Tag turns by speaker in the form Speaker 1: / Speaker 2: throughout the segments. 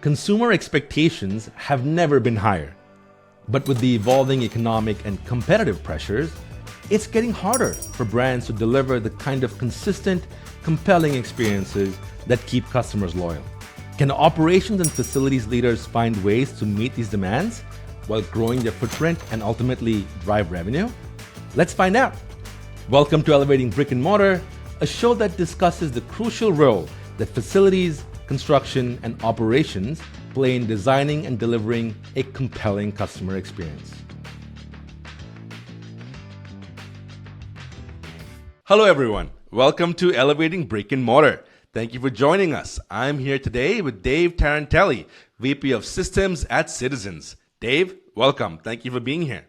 Speaker 1: Consumer expectations have never been higher. But with the evolving economic and competitive pressures, it's getting harder for brands to deliver the kind of consistent, compelling experiences that keep customers loyal. Can operations and facilities leaders find ways to meet these demands while growing their footprint and ultimately drive revenue? Let's find out. Welcome to Elevating Brick and Mortar, a show that discusses the crucial role that facilities, construction, and operations play in designing and delivering a compelling customer experience. Hello, everyone. Welcome to Elevating Brick and Mortar. Thank you for joining us. I'm here today with Dave Tarantelli, VP of Systems at Citizens. Dave, welcome. Thank you for being here.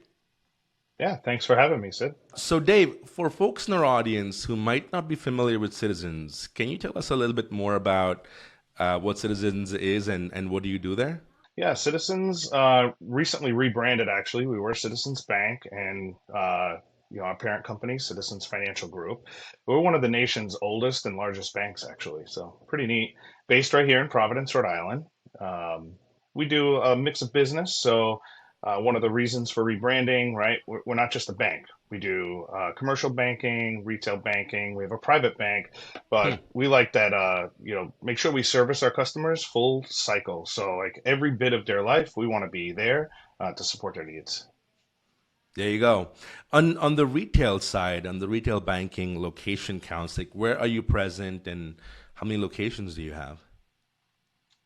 Speaker 2: Yeah, thanks for having me, Sid.
Speaker 1: So Dave, for folks in our audience who might not be familiar with Citizens, can you tell us a little bit more about what Citizens is and what do you do there?
Speaker 2: Yeah, Citizens recently rebranded, actually. We were Citizens Bank and our parent company, Citizens Financial Group. We're one of the nation's oldest and largest banks, actually. So pretty neat. Based right here in Providence, Rhode Island. We do a mix of business. So one of the reasons for rebranding, right? We're not just a bank. We do commercial banking, retail banking. We have a private bank, but we like that, make sure we service our customers full cycle. So like every bit of their life, we want to be there to support their needs.
Speaker 1: There you go. On the retail side, on the retail banking location counts, like where are you present and how many locations do you have?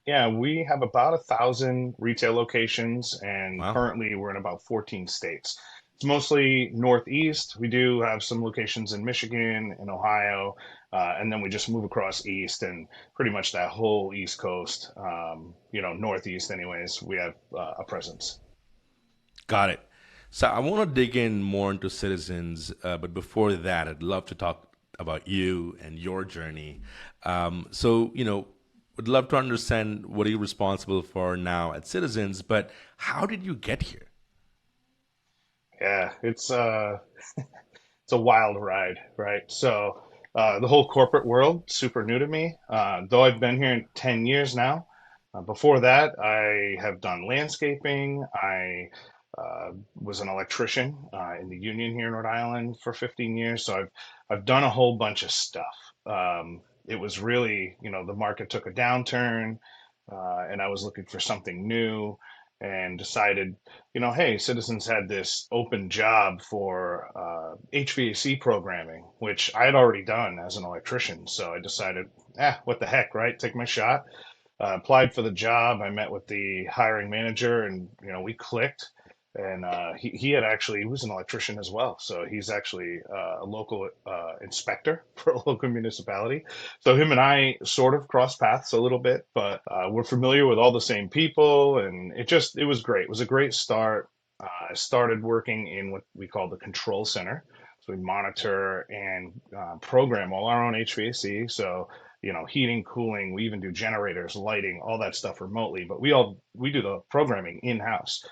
Speaker 2: Yeah, we have about 1,000 retail locations, and
Speaker 1: Wow.
Speaker 2: currently we're in about 14 states. It's mostly Northeast. We do have some locations in Michigan and Ohio, and then we just move across East and pretty much that whole East Coast, Northeast anyways, we have a presence.
Speaker 1: Got it. So I want to dig in more into Citizens, but before that, I'd love to talk about you and your journey. Would love to understand what are you responsible for now at Citizens, but how did you get here?
Speaker 2: Yeah, it's a wild ride, right? So the whole corporate world, super new to me. Though I've been here 10 years now. Before that, I have done landscaping. I was an electrician in the union here in Rhode Island for 15 years. So I've done a whole bunch of stuff. It was really, the market took a downturn, and I was looking for something new and decided, hey, Citizens had this open job for HVAC programming, which I had already done as an electrician. So I decided, what the heck, right? Take my shot. Applied for the job. I met with the hiring manager, and we clicked. And he was an electrician as well, so he's actually a local inspector for a local municipality. So him and I sort of crossed paths a little bit, but we're familiar with all the same people, and it was great. It was a great start. I started working in what we call the control center. So we monitor and program all our own HVAC. So heating, cooling. We even do generators, lighting, all that stuff remotely. But we do the programming in house.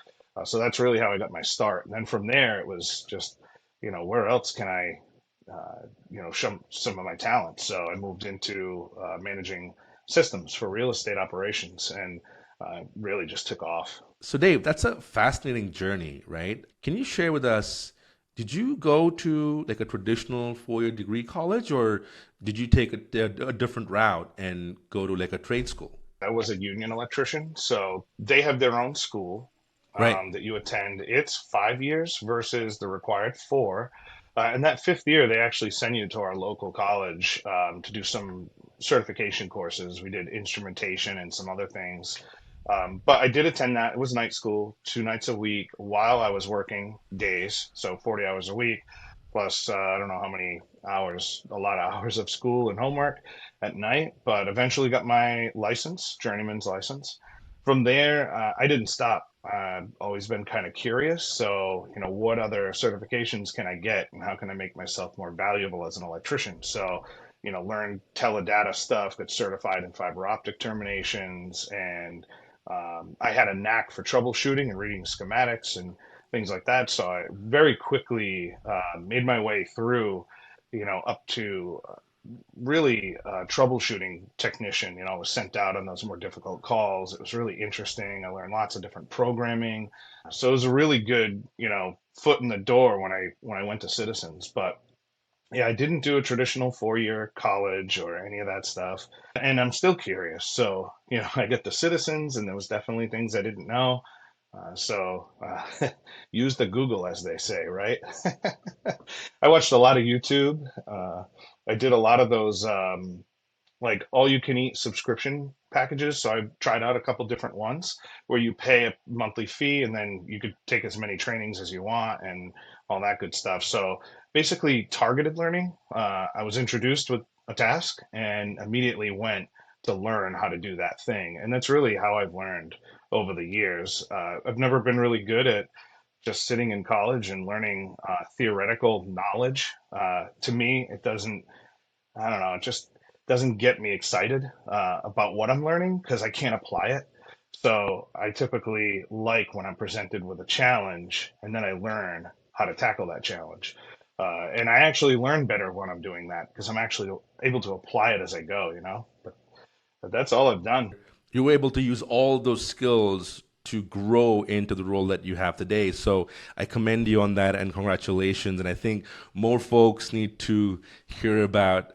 Speaker 2: So that's really how I got my start. And then from there, it was just, where else can I, show some of my talents? So I moved into managing systems for real estate operations, and really just took off.
Speaker 1: So Dave, that's a fascinating journey, right? Can you share with us, did you go to like a traditional four-year degree college or did you take a different route and go to like a trade school?
Speaker 2: I was a union electrician, so they have their own school
Speaker 1: Right.
Speaker 2: that you attend. It's 5 years versus the required four. And that fifth year, they actually send you to our local college to do some certification courses. We did instrumentation and some other things. But I did attend that. It was night school, 2 nights a week while I was working days, so 40 hours a week, plus I don't know how many hours, a lot of hours of school and homework at night. But eventually got my license, journeyman's license. From there, I didn't stop. I've always been kind of curious. So, what other certifications can I get and how can I make myself more valuable as an electrician? So, learn teledata stuff, get certified in fiber optic terminations. And I had a knack for troubleshooting and reading schematics and things like that. So I very quickly made my way through, up to really troubleshooting technician. I was sent out on those more difficult calls. It was really interesting. I learned lots of different programming. So it was a really good, foot in the door when I went to Citizens. But yeah, I didn't do a traditional 4-year college or any of that stuff. And I'm still curious. So, I get the Citizens, and there was definitely things I didn't know. Use the Google, as they say, right? I watched a lot of YouTube. I did a lot of those like all you can eat subscription packages. So I tried out a couple different ones where you pay a monthly fee and then you could take as many trainings as you want and all that good stuff. So basically, targeted learning. I was introduced with a task and immediately went to learn how to do that thing. And that's really how I've learned over the years. I've never been really good at just sitting in college and learning theoretical knowledge. To me, it doesn't, I don't know, it just doesn't get me excited about what I'm learning because I can't apply it. So I typically like when I'm presented with a challenge and then I learn how to tackle that challenge. And I actually learn better when I'm doing that because I'm actually able to apply it as I go. But that's all I've done.
Speaker 1: You were able to use all those skills to grow into the role that you have today. So I commend you on that and congratulations. And I think more folks need to hear about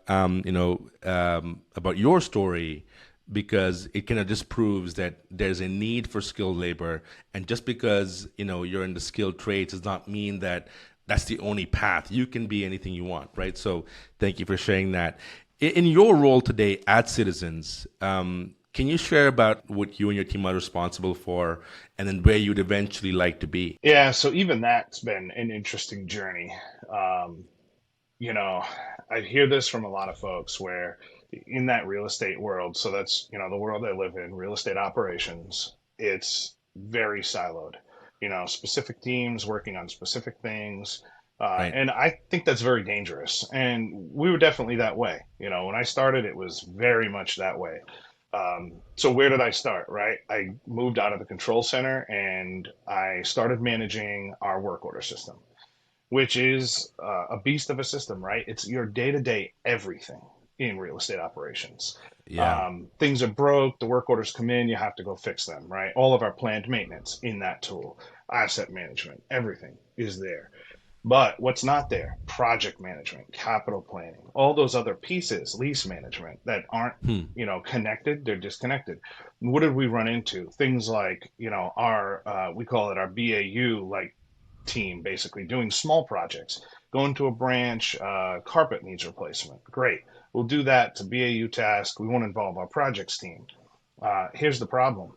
Speaker 1: your story because it kind of just proves that there's a need for skilled labor. And just because, you're in the skilled trades does not mean that that's the only path. You can be anything you want, right? So thank you for sharing that. In your role today at Citizens, can you share about what you and your team are responsible for and then where you'd eventually like to be?
Speaker 2: Yeah, so even that's been an interesting journey. Um, you know, I hear this from a lot of folks where in that real estate world, so that's, the world I live in, real estate operations, it's very siloed. Specific teams working on specific things.
Speaker 1: Right.
Speaker 2: And I think that's very dangerous. And we were definitely that way. When I started, it was very much that way. So where did I start, right? I moved out of the control center and I started managing our work order system, which is a beast of a system, right? It's your day to day everything in real estate operations.
Speaker 1: Yeah.
Speaker 2: Things are broke, the work orders come in, you have to go fix them, right? All of our planned maintenance in that tool, asset management, everything is there. But what's not there? Project management, capital planning, all those other pieces, lease management that aren't,
Speaker 1: Hmm.
Speaker 2: connected, they're disconnected. What did we run into? Things like, our, we call it our BAU, like team basically doing small projects. Going to a branch, carpet needs replacement. Great. We'll do that. It's a BAU task. We won't involve our projects team. Here's the problem.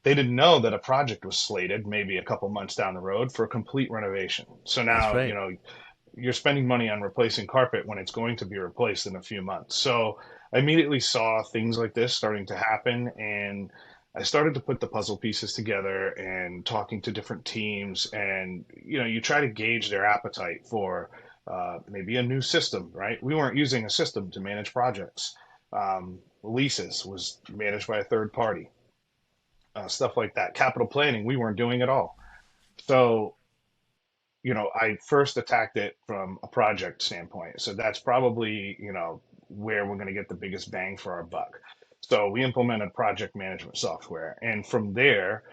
Speaker 2: They didn't know that a project was slated maybe a couple months down the road for a complete renovation. So
Speaker 1: That's
Speaker 2: now,
Speaker 1: right.
Speaker 2: you're spending money on replacing carpet when it's going to be replaced in a few months. So I immediately saw things like this starting to happen, and I started to put the puzzle pieces together and talking to different teams, and you try to gauge their appetite for maybe a new system, right? We weren't using a system to manage projects. Leases was managed by a third party, stuff like that. Capital planning, we weren't doing at all. So I first attacked it from a project standpoint. So that's probably, where we're going to get the biggest bang for our buck. So we implemented project management software. And from there,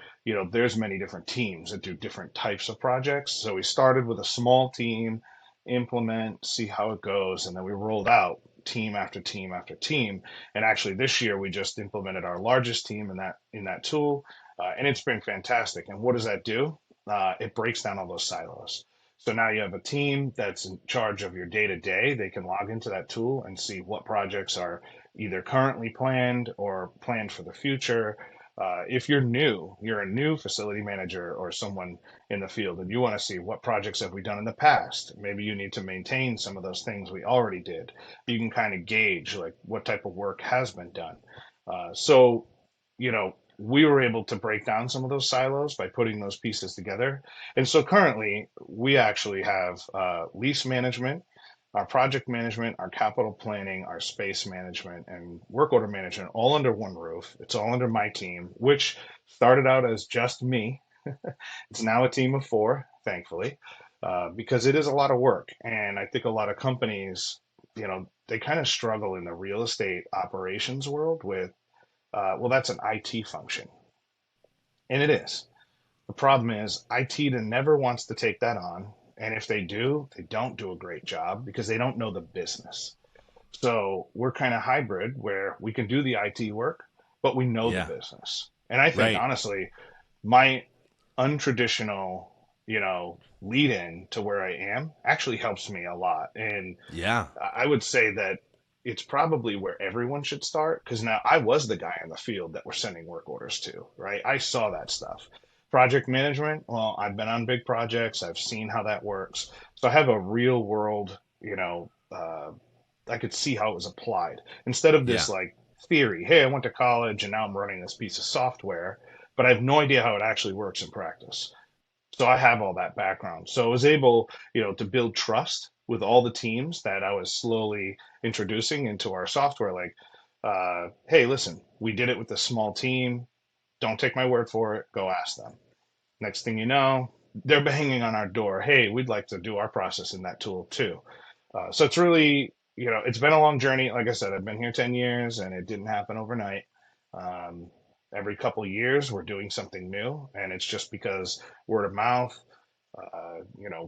Speaker 2: there's many different teams that do different types of projects. So we started with a small team, implement, see how it goes, and then we rolled out team after team after team. And actually this year we just implemented our largest team in that tool. And it's been fantastic. And what does that do? It breaks down all those silos. So now you have a team that's in charge of your day to day. They can log into that tool and see what projects are either currently planned or planned for the future. If you're a new facility manager or someone in the field, and you want to see what projects have we done in the past, maybe you need to maintain some of those things we already did. You can kind of gauge like what type of work has been done. So, we were able to break down some of those silos by putting those pieces together. And so currently, we actually have lease management, our project management, our capital planning, our space management, and work order management all under one roof. It's all under my team, which started out as just me. It's now a team of four, thankfully, because it is a lot of work. And I think a lot of companies they kind of struggle in the real estate operations world with, well, that's an IT function. And it is. The problem is IT never wants to take that on. And if they do, they don't do a great job because they don't know the business. So we're kind of hybrid where we can do the IT work, but we know the
Speaker 1: Yeah.
Speaker 2: business. And I think
Speaker 1: Right.
Speaker 2: honestly, my untraditional, lead in to where I am actually helps me a lot. And
Speaker 1: Yeah.
Speaker 2: I would say that it's probably where everyone should start because now I was the guy in the field that we're sending work orders to, right? I saw that stuff. Project management, well, I've been on big projects, I've seen how that works. So I have a real world, I could see how it was applied instead of this
Speaker 1: Yeah.
Speaker 2: like theory. Hey, I went to college and now I'm running this piece of software, but I have no idea how it actually works in practice. So I have all that background. So I was able, to build trust with all the teams that I was slowly introducing into our software. Like, hey, listen, we did it with a small team. Don't take my word for it. Go ask them. Next thing you know, they're banging on our door. Hey, we'd like to do our process in that tool too. So it's really, it's been a long journey. Like I said, I've been here 10 years and it didn't happen overnight. Um, every couple of years, we're doing something new, and it's just because word of mouth,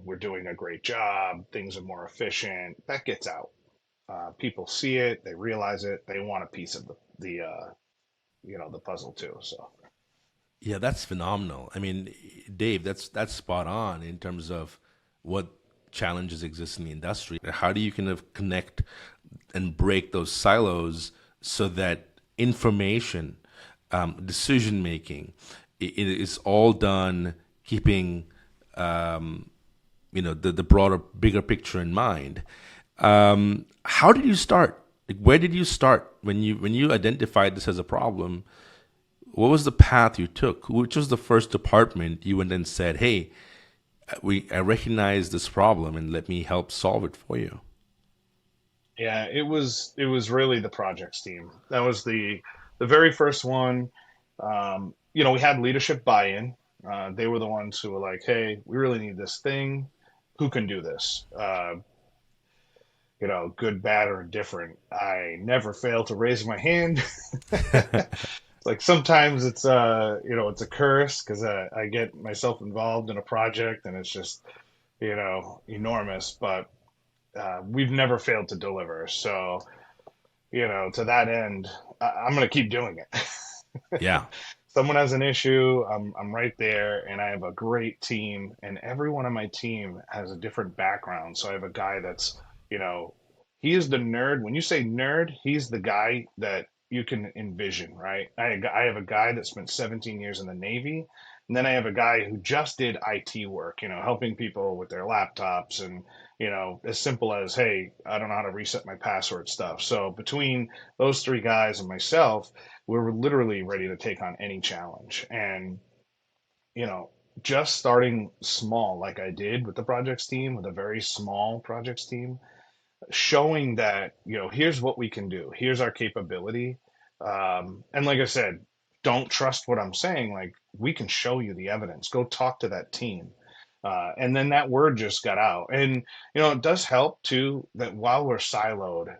Speaker 2: we're doing a great job, things are more efficient. That gets out. People see it, they realize it, they want a piece of the puzzle too. So.
Speaker 1: Yeah, that's phenomenal. I mean, Dave, that's spot on in terms of what challenges exist in the industry. How do you kind of connect and break those silos so that information, decision making, it is all done keeping the broader, bigger picture in mind. How did you start? Like, where did you start when you identified this as a problem? What was the path you took? Which was the first department you went and said, "Hey, I recognize this problem, and let me help solve it for you."
Speaker 2: Yeah, it was really the projects team. That was the very first one. We had leadership buy-in. They were the ones who were like, "Hey, we really need this thing. Who can do this?" Good, bad, or different. I never fail to raise my hand. Like sometimes it's a curse because I get myself involved in a project and it's just enormous. But we've never failed to deliver. So to that end, I'm going to keep doing it.
Speaker 1: Yeah.
Speaker 2: Someone has an issue, I'm right there, and I have a great team, and everyone on my team has a different background. So I have a guy that's, you know, he is the nerd. When you say nerd, he's the guy that you can envision, right? I have a guy that spent 17 years in the Navy, and then I have a guy who just did IT work, helping people with their laptops and, as simple as, hey, I don't know how to reset my password stuff. So between those three guys and myself, we were literally ready to take on any challenge. And, you know, just starting small, like I did with the projects team, with a very small projects team, showing that, here's what we can do, here's our capability. And like I said, don't trust what I'm saying. Like, we can show you the evidence. Go talk to that team. And then that word just got out. And, it does help too that while we're siloed,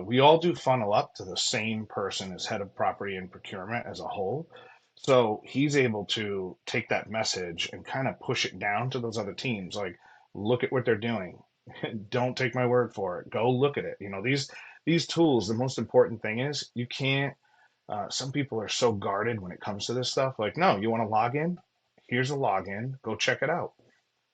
Speaker 2: we all do funnel up to the same person as head of property and procurement as a whole. So he's able to take that message and kind of push it down to those other teams. Like, look at what they're doing. Don't take my word for it. Go look at it. These tools, the most important thing is you can't, some people are so guarded when it comes to this stuff. Like, no, you want to log in? Here's a login. Go check it out.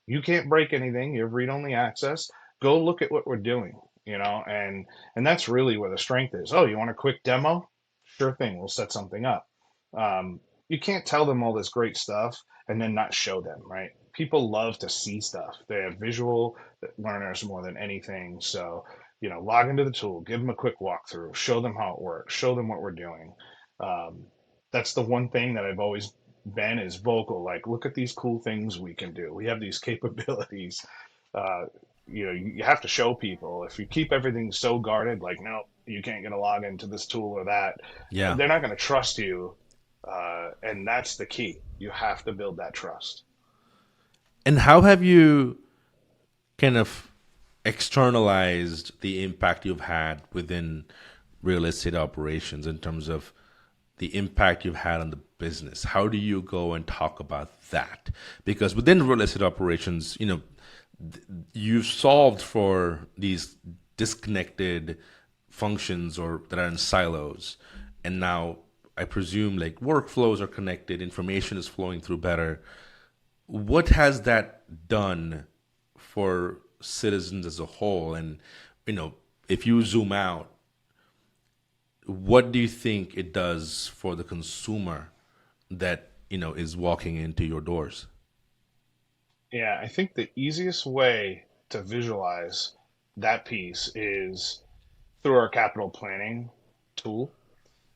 Speaker 2: You can't break anything. You have read-only access. Go look at what we're doing, and that's really where the strength is. Oh, you want a quick demo? Sure thing. We'll set something up. You can't tell them all this great stuff and then not show them, right? People love to see stuff. They have visual learners more than anything. So, log into the tool, give them a quick walkthrough, show them how it works, show them what we're doing. Um, that's the one thing that I've always been is vocal. Like, look at these cool things we can do. We have these capabilities. Uh, you have to show people. If you keep everything so guarded, like, no, you can't get a login to this tool or that,
Speaker 1: Yeah.
Speaker 2: they're not going to trust you. And that's the key. You have to build that trust.
Speaker 1: And how have you kind of externalized the impact you've had within real estate operations in terms of the impact you've had on the business. How do you go and talk about that? Because within real estate operations, you've solved for these disconnected functions or that are in silos, and now I presume like workflows are connected, information is flowing through better. What has that done for citizens as a whole? And if you zoom out, what do you think it does for the consumer that is walking into your doors?
Speaker 2: Yeah, I think the easiest way to visualize that piece is through our capital planning tool.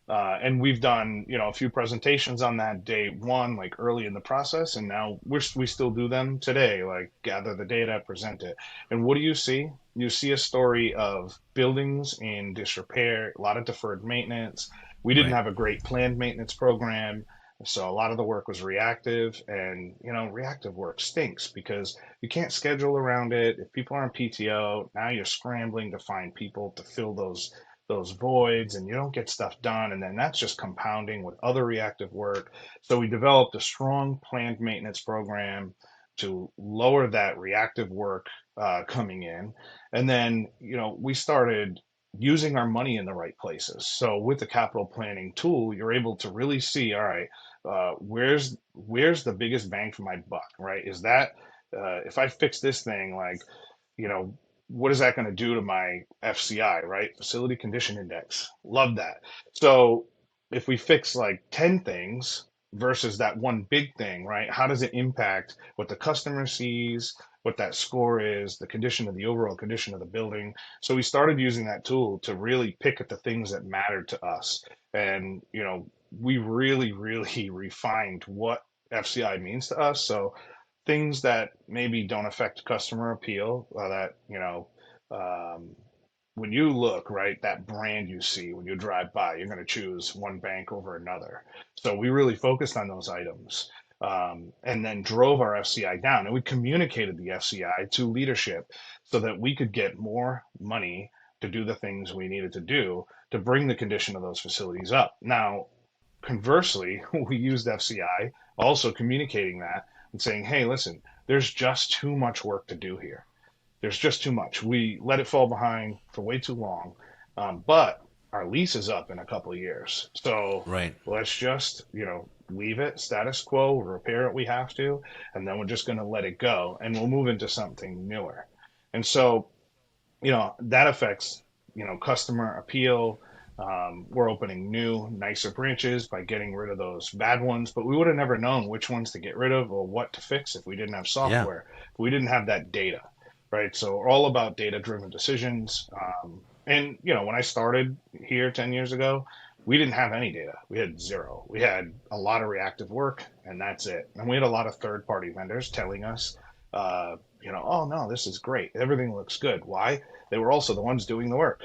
Speaker 2: And we've done, a few presentations on that day one, like early in the process, and now we still do them today, like gather the data, present it. And what do you see? You see a story of buildings in disrepair, a lot of deferred maintenance. We didn't
Speaker 1: Right.
Speaker 2: have a great planned maintenance program, so a lot of the work was reactive, and reactive work stinks because you can't schedule around it. If people are on PTO, now you're scrambling to find people to fill those voids, and you don't get stuff done, and then that's just compounding with other reactive work. So we developed a strong planned maintenance program to lower that reactive work coming in. And then we started using our money in the right places. So with the capital planning tool, you're able to really see, all right, where's the biggest bang for my buck, right? Is that if I fix this thing, like, you know, what is that going to do to my FCI, right? Facility Condition Index. Love that. So if we fix like 10 things versus that one big thing, right? How does it impact what the customer sees, what that score is, the condition of the overall condition of the building? So we started using that tool to really pick at the things that mattered to us. And, we really, really refined what FCI means to us. So things that maybe don't affect customer appeal, that um, when you look, right, that brand you see when you drive by, you're going to choose one bank over another. So we really focused on those items, and then drove our FCI down, and we communicated the FCI to leadership so that we could get more money to do the things we needed to do to bring the condition of those facilities up. Now, conversely, we used FCI also communicating that and saying, hey, listen, there's just too much work to do here. There's just too much. We let it fall behind for way too long. But our lease is up in a couple of years. So
Speaker 1: Right.
Speaker 2: let's just, leave it status quo, repair it we have to, and then we're just going to let it go and we'll move into something newer. And so, that affects, customer appeal. We're opening new, nicer branches by getting rid of those bad ones, but we would have never known which ones to get rid of or what to fix if we didn't have
Speaker 1: Yeah.
Speaker 2: software, if we didn't have that data, right? So we're all about data-driven decisions. And when I started here 10 years ago, we didn't have any data. We had zero. We had a lot of reactive work, and that's it. And we had a lot of third-party vendors telling us, oh no, this is great. Everything looks good. Why? They were also the ones doing the work.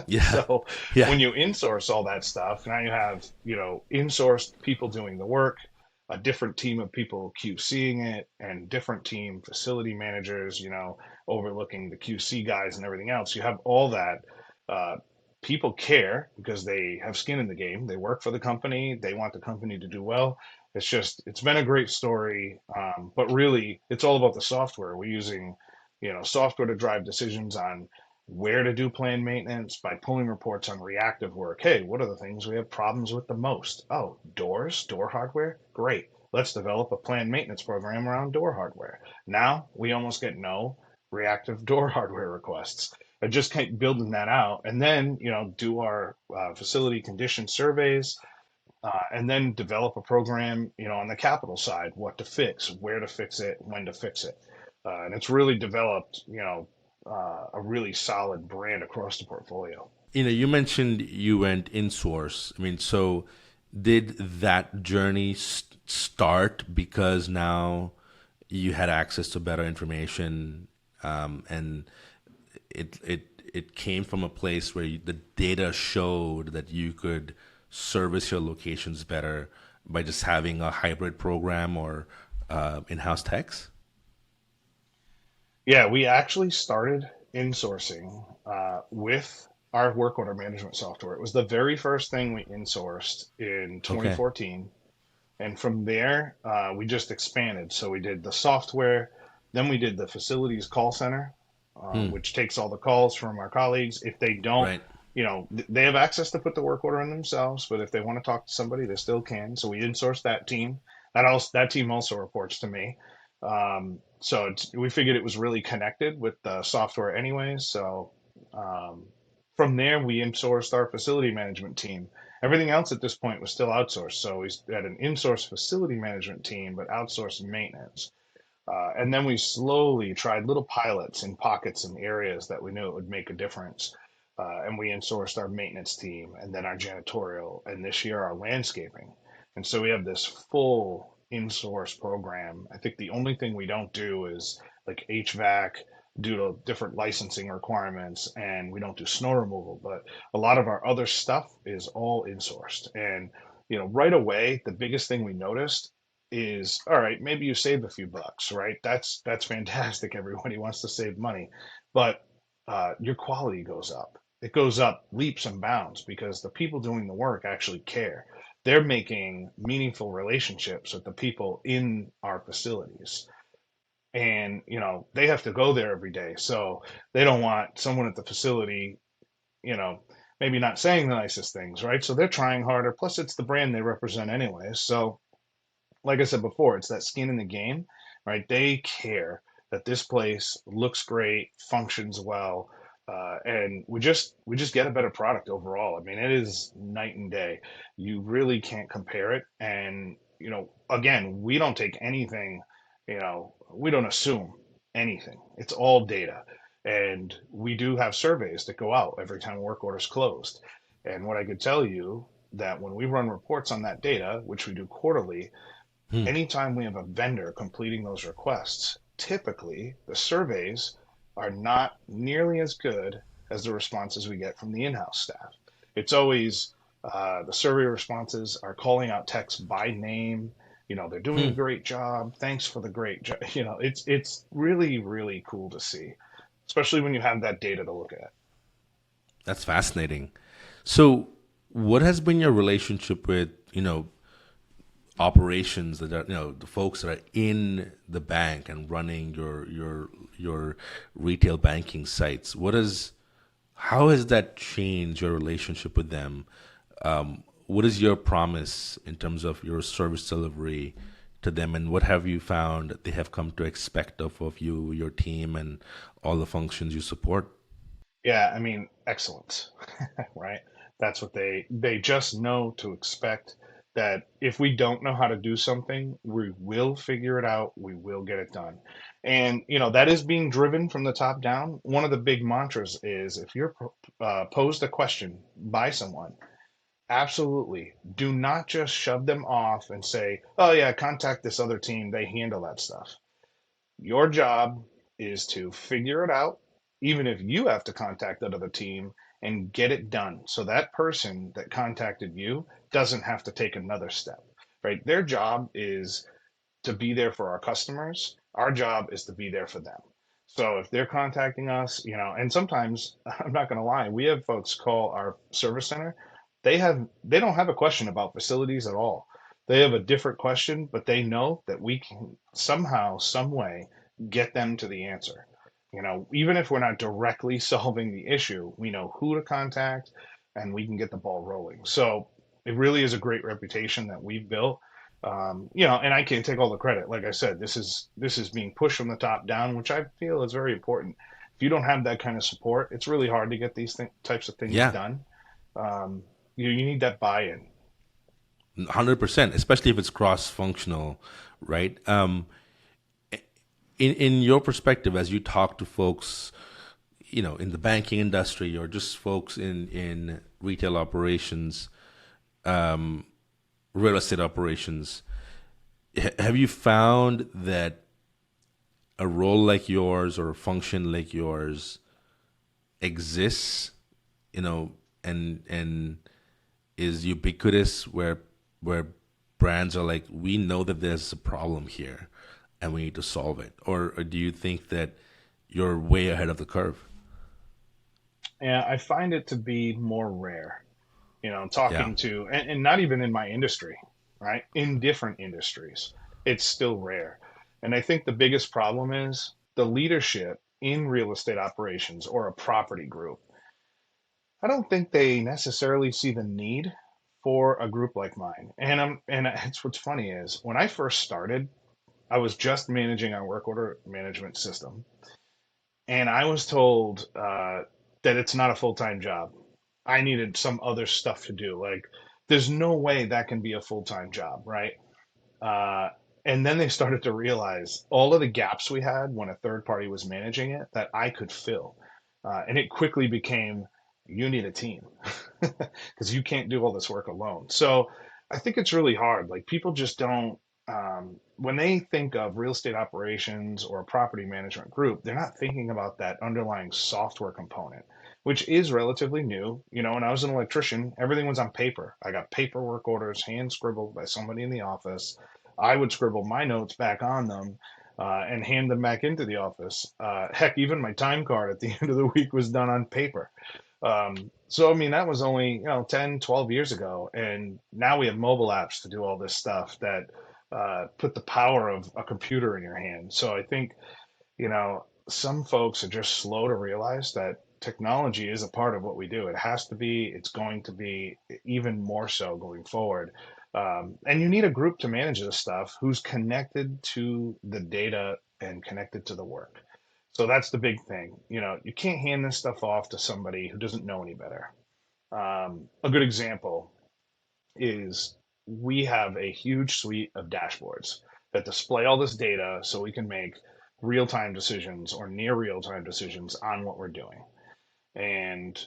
Speaker 1: Yeah.
Speaker 2: So
Speaker 1: Yeah.
Speaker 2: when you insource all that stuff, now you have, insourced people doing the work, a different team of people QCing it, and different team facility managers, overlooking the QC guys and everything else. You have all that. Uh, People care because they have skin in the game. They work for the company. They want the company to do well. It's been a great story. But really, it's all about the software. We're using, software to drive decisions on where to do planned maintenance by pulling reports on reactive work. Hey, what are the things we have problems with the most? Oh, door hardware? Great. Let's develop a planned maintenance program around door hardware. Now we almost get no reactive door hardware requests. And just keep building that out, and then do our facility condition surveys, and then develop a program, on the capital side, what to fix, where to fix it, when to fix it. And it's really developed, a really solid brand across the portfolio.
Speaker 1: You mentioned you went in source. I mean, so did that journey start because now you had access to better information, and it came from a place where the data showed that you could service your locations better by just having a hybrid program or in-house techs?
Speaker 2: Yeah, we actually started insourcing with our work order management software. It was the very first thing we insourced in
Speaker 1: Okay.
Speaker 2: 2014. And from there, we just expanded. So we did the software, then we did the facilities call center,
Speaker 1: Hmm.
Speaker 2: which takes all the calls from our colleagues. If they don't,
Speaker 1: Right.
Speaker 2: they have access to put the work order in themselves, but if they want to talk to somebody, they still can. So we insource that team. That team also reports to me. We figured it was really connected with the software anyways. So um, from there, we insourced our facility management team. Everything else at this point was still outsourced. So we had an in-source facility management team, but outsourced maintenance. And then we slowly tried little pilots in pockets and areas that we knew it would make a difference. And we insourced our maintenance team and then our janitorial, and this year our landscaping. And so we have this full in-source program. I think the only thing we don't do is like HVAC due to different licensing requirements, and we don't do snow removal. But a lot of our other stuff is all in-sourced. And right away, the biggest thing we noticed is, all right, maybe you save a few bucks, right? That's fantastic. Everybody wants to save money, but your quality goes up. It goes up leaps and bounds because the people doing the work actually care. They're making meaningful relationships with the people in our facilities, and they have to go there every day, so they don't want someone at the facility, you know maybe not saying the nicest things, right? So they're trying harder, plus it's the brand they represent anyway. So like I said before, it's that skin in the game, right? They care that this place looks great, functions well, and we just get a better product overall. I mean, it is night and day. You really can't compare it. And again, we don't take anything. We don't assume anything. It's all data, and we do have surveys that go out every time work orders closed. And what I could tell you that when we run reports on that data, which we do quarterly,
Speaker 1: Hmm.
Speaker 2: anytime we have a vendor completing those requests, typically the surveys are not nearly as good as the responses we get from the in-house staff. It's always the survey responses are calling out techs by name. They're doing a
Speaker 1: Hmm.
Speaker 2: great job. Thanks for the great job. It's really, really cool to see, especially when you have that data to look at.
Speaker 1: That's fascinating. So, what has been your relationship with operations that are the folks that are in the bank and running your retail banking sites? How has that changed your relationship with them? What is your promise in terms of your service delivery to them, and what have you found that they have come to expect of you, your team, and all the functions you support?
Speaker 2: Yeah, I mean, excellence, right? That's what they just know to expect, that if we don't know how to do something, we will figure it out, we will get it done. And that is being driven from the top down. One of the big mantras is, if you're posed a question by someone, absolutely do not just shove them off and say, "Oh yeah, contact this other team, they handle that stuff." Your job is to figure it out, even if you have to contact that other team, and get it done. So that person that contacted you doesn't have to take another step, right? Their job is to be there for our customers. Our job is to be there for them. So if they're contacting us, and sometimes I'm not going to lie, we have folks call our service center. They don't have a question about facilities at all. They have a different question, but they know that we can somehow, some way, get them to the answer. Even if we're not directly solving the issue, we know who to contact, and we can get the ball rolling. So it really is a great reputation that we've built. And I can't take all the credit. Like I said, this is being pushed from the top down, which I feel is very important. If you don't have that kind of support, it's really hard to get these types of things
Speaker 1: Yeah,
Speaker 2: done. Um, you need that buy-in.
Speaker 1: 100%, especially if it's cross functional, right? In your perspective, as you talk to folks, in the banking industry or just folks in retail operations, real estate operations, have you found that a role like yours or a function like yours exists, and is ubiquitous where brands are like, we know that there's a problem here and we need to solve it? Or do you think that you're way ahead of the curve?
Speaker 2: And I find it to be more rare,
Speaker 1: Yeah.
Speaker 2: talking to, and not even in my industry, right? In different industries, it's still rare. And I think the biggest problem is the leadership in real estate operations or a property group. I don't think they necessarily see the need for a group like mine. And it's what's funny is when I first started, I was just managing our work order management system, and I was told that it's not a full time job. I needed some other stuff to do. Like, there's no way that can be a full time job, right? Uh, and then they started to realize all of the gaps we had when a third party was managing it that I could fill. And it quickly became, you need a team because you can't do all this work alone. So I think it's really hard. Like, people just don't, when they think of real estate operations or a property management group, they're not thinking about that underlying software component, which is relatively new. When I was an electrician, everything was on paper. I got paperwork orders hand scribbled by somebody in the office. I would scribble my notes back on them and hand them back into the office. Heck, even my time card at the end of the week was done on paper. So, I mean, that was only, 10, 12 years ago. And now we have mobile apps to do all this stuff that put the power of a computer in your hand. So I think, some folks are just slow to realize that technology is a part of what we do. It has to be, it's going to be even more so going forward. And you need a group to manage this stuff who's connected to the data and connected to the work. So that's the big thing. You can't hand this stuff off to somebody who doesn't know any better. A good example is we have a huge suite of dashboards that display all this data so we can make real time decisions or near real time decisions on what we're doing. And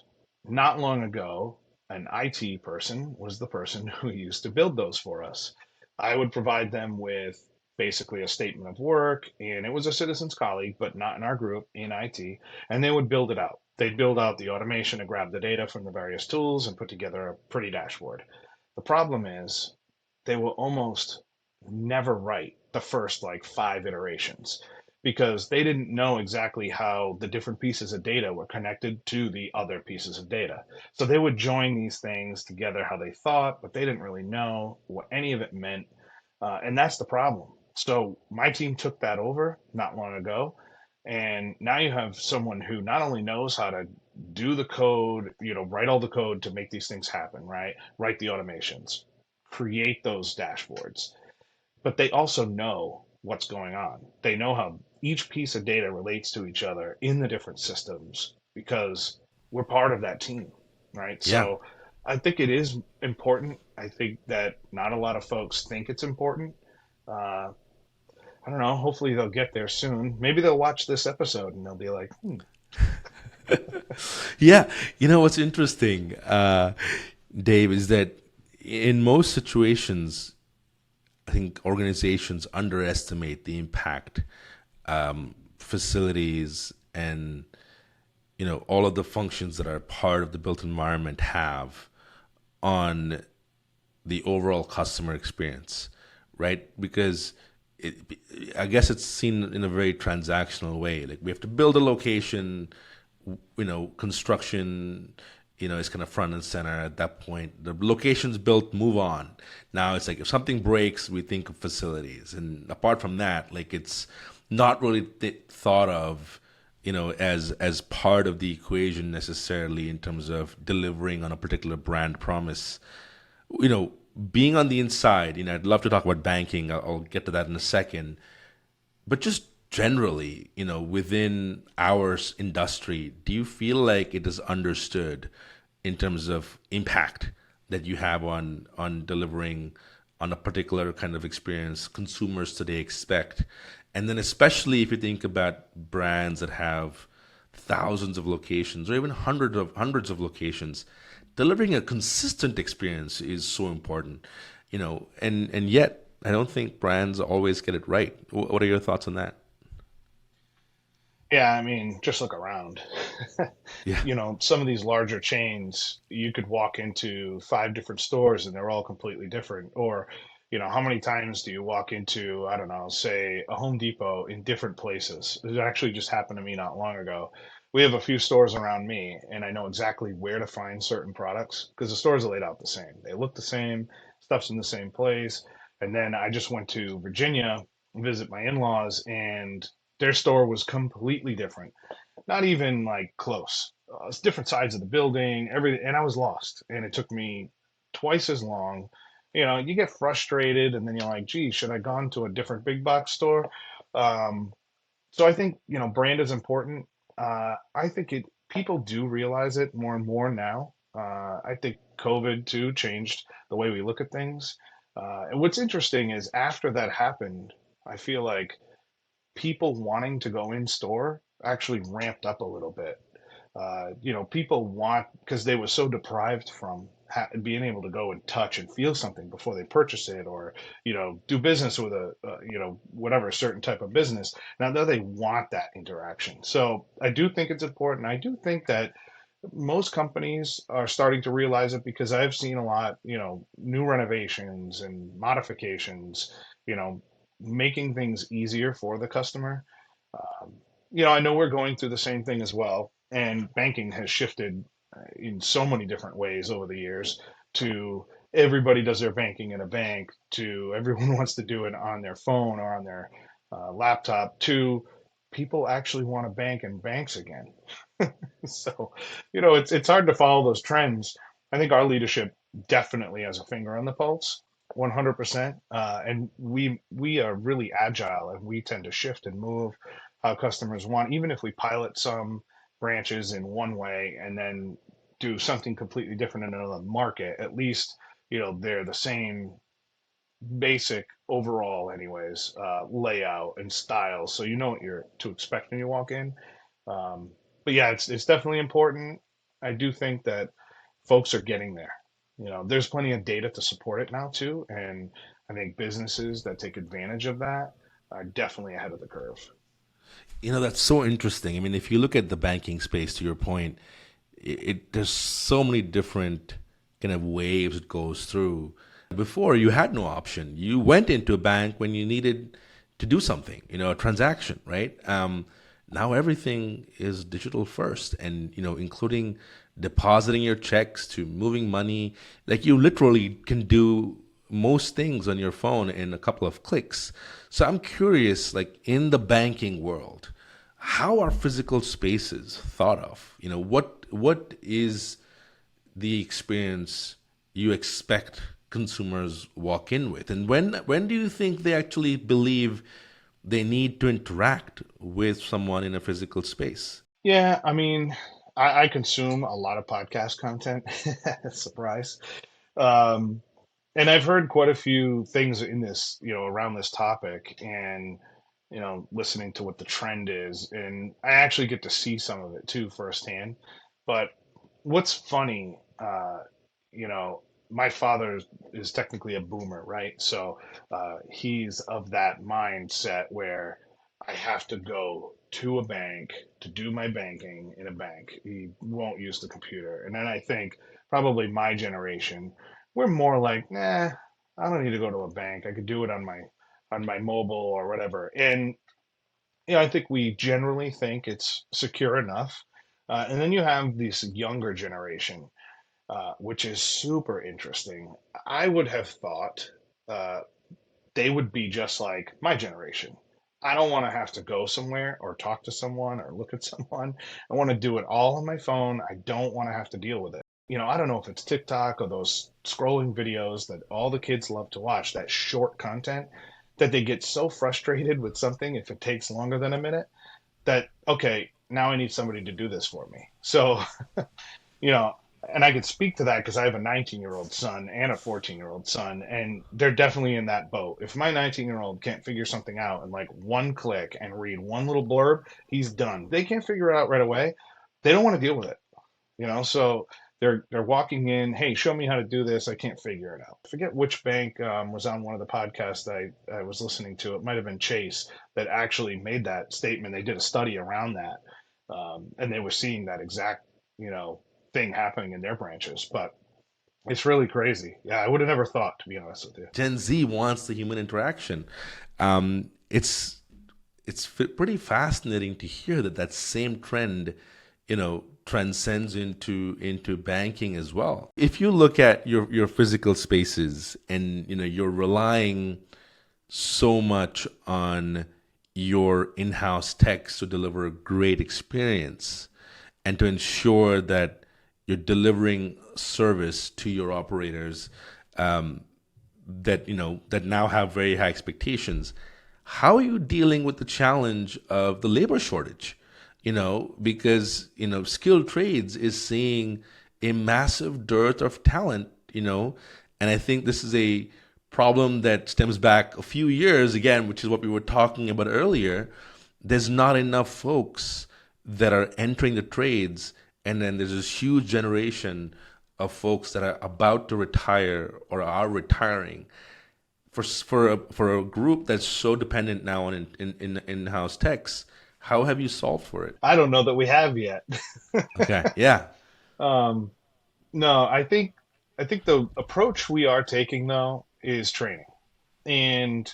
Speaker 2: not long ago, an IT person was the person who used to build those for us. I would provide them with basically a statement of work, and it was a citizen's colleague, but not in our group in IT, and they would build it out. They'd build out the automation to grab the data from the various tools and put together a pretty dashboard. The problem is they will almost never write the first like 5 iterations because they didn't know exactly how the different pieces of data were connected to the other pieces of data. So they would join these things together how they thought, but they didn't really know what any of it meant. And that's the problem. So my team took that over not long ago. And now you have someone who not only knows how to do the code, write all the code to make these things happen, right? Write the automations, create those dashboards, but they also know what's going on. They know how each piece of data relates to each other in the different systems because we're part of that team, right?
Speaker 1: Yeah.
Speaker 2: So I think it is important. I think that not a lot of folks think it's important. Uh, I don't know. Hopefully they'll get there soon. Maybe they'll watch this episode and they'll be like,
Speaker 1: Yeah. You know what's interesting, Dave, is that in most situations, I think organizations underestimate the impact facilities and all of the functions that are part of the built environment have on the overall customer experience, right? Because it, I guess it's seen in a very transactional way. Like we have to build a location, construction, is kind of front and center at that point. The location's built, move on. Now it's like if something breaks, we think of facilities, and apart from that, like it's not really thought of, as part of the equation necessarily in terms of delivering on a particular brand promise. you know, Being on the inside, I'd love to talk about banking. I'll get to that in a second. But just generally, within our industry, do you feel like it is understood in terms of impact that you have on delivering on a particular kind of experience consumers today expect? And then especially if you think about brands that have thousands of locations or even hundreds of locations, delivering a consistent experience is so important, and yet I don't think brands always get it right. What are your thoughts on that?
Speaker 2: yeah, I mean, just look around.
Speaker 1: Yeah.
Speaker 2: Some of these larger chains, you could walk into 5 different stores and they're all completely different. Or, how many times do you walk into, I don't know, say a Home Depot in different places? It actually just happened to me not long ago. we have a few stores around me, and I know exactly where to find certain products because the stores are laid out the same. They look the same, stuff's in the same place. And then I just went to Virginia visit my in-laws, and their store was completely different. Not even like close. It's different sides of the building, everything, and I was lost. And it took me twice as long. You get frustrated, and then you're like, "Gee, should I have gone to a different big box store?" Um, so I think, brand is important. I think people do realize it more and more now. I think COVID too changed the way we look at things. And what's interesting is after that happened, I feel like people wanting to go in store actually ramped up a little bit. People want because they were so deprived from being able to go and touch and feel something before they purchase it, or do business with a whatever certain type of business. Now they want that interaction. So I do think it's important. I do think that most companies are starting to realize it because I've seen a lot, new renovations and modifications, you know, making things easier for the customer. Um, I know we're going through the same thing as well, and banking has shifted in so many different ways over the years to everybody does their banking in a bank to everyone wants to do it on their phone or on their laptop to people actually want to bank in banks again. So, it's hard to follow those trends. I think our leadership definitely has a finger on the pulse, 100%. And we are really agile, and we tend to shift and move how customers want, even if we pilot some branches in one way and then do something completely different in another market. At least, they're the same basic overall, anyways, layout and style, so you know what you're to expect when you walk in. um, but yeah, it's definitely important. I do think that folks are getting there. There's plenty of data to support it now too, and I think businesses that take advantage of that are definitely ahead of the curve.
Speaker 1: That's so interesting. I mean, if you look at the banking space, to your point, there's so many different kind of waves it goes through. Before, you had no option. You went into a bank when you needed to do something, a transaction, right? Now everything is digital first, and including depositing your checks to moving money. Like, you literally can do most things on your phone in a couple of clicks. So I'm curious, like, in the banking world, how are physical spaces thought of? What is the experience you expect consumers walk in with, and when do you think they actually believe they need to interact with someone in a physical space?
Speaker 2: Yeah, I mean, I consume a lot of podcast content. Surprise. Um, and I've heard quite a few things in this, around this topic, and listening to what the trend is, and I actually get to see some of it too firsthand. But what's funny, you know, my father is technically a boomer, right? So he's of that mindset where I have to go to a bank to do my banking in a bank. He won't use the computer. And then I think probably my generation, we're more like, nah, I don't need to go to a bank. I could do it on my mobile or whatever. And I think we generally think it's secure enough. And then you have this younger generation, which is super interesting. I would have thought uh, they would be just like my generation. I don't want to have to go somewhere or talk to someone or look at someone. I want to do it all on my phone. I don't want to have to deal with it. I don't know if it's TikTok or those scrolling videos that all the kids love to watch, that short content, that they get so frustrated with something if it takes longer than a minute that, okay, now I need somebody to do this for me. So, you know, and I could speak to that because I have a 19-year-old son and a 14-year-old son, and they're definitely in that boat. If my 19-year-old can't figure something out in like one click and read one little blurb, he's done. They can't figure it out right away. They don't want to deal with it, so they're walking in, hey, show me how to do this. I can't figure it out. I forget which bank was on one of the podcasts I was listening to. It might have been Chase that actually made that statement. They did a study around that, and they were seeing that exact thing happening in their branches. But it's really crazy. Yeah, I would have never thought, to be honest with you.
Speaker 1: Gen Z wants the human interaction. It's pretty fascinating to hear that same trend transcends into banking as well. If you look at your physical spaces and you're relying so much on your in-house techs to deliver a great experience and to ensure that you're delivering service to your operators, that now have very high expectations. How are you dealing with the challenge of the labor shortage? Because skilled trades is seeing a massive dearth of talent. And I think this is a problem that stems back a few years again, which is what we were talking about earlier. There's not enough folks that are entering the trades, and then there's this huge generation of folks that are about to retire or are retiring. For a group that's so dependent now on in-house techs, how have you solved for it?
Speaker 2: I don't know that we have yet.
Speaker 1: Okay, yeah,
Speaker 2: Um, no, I think the approach we are taking though is training. And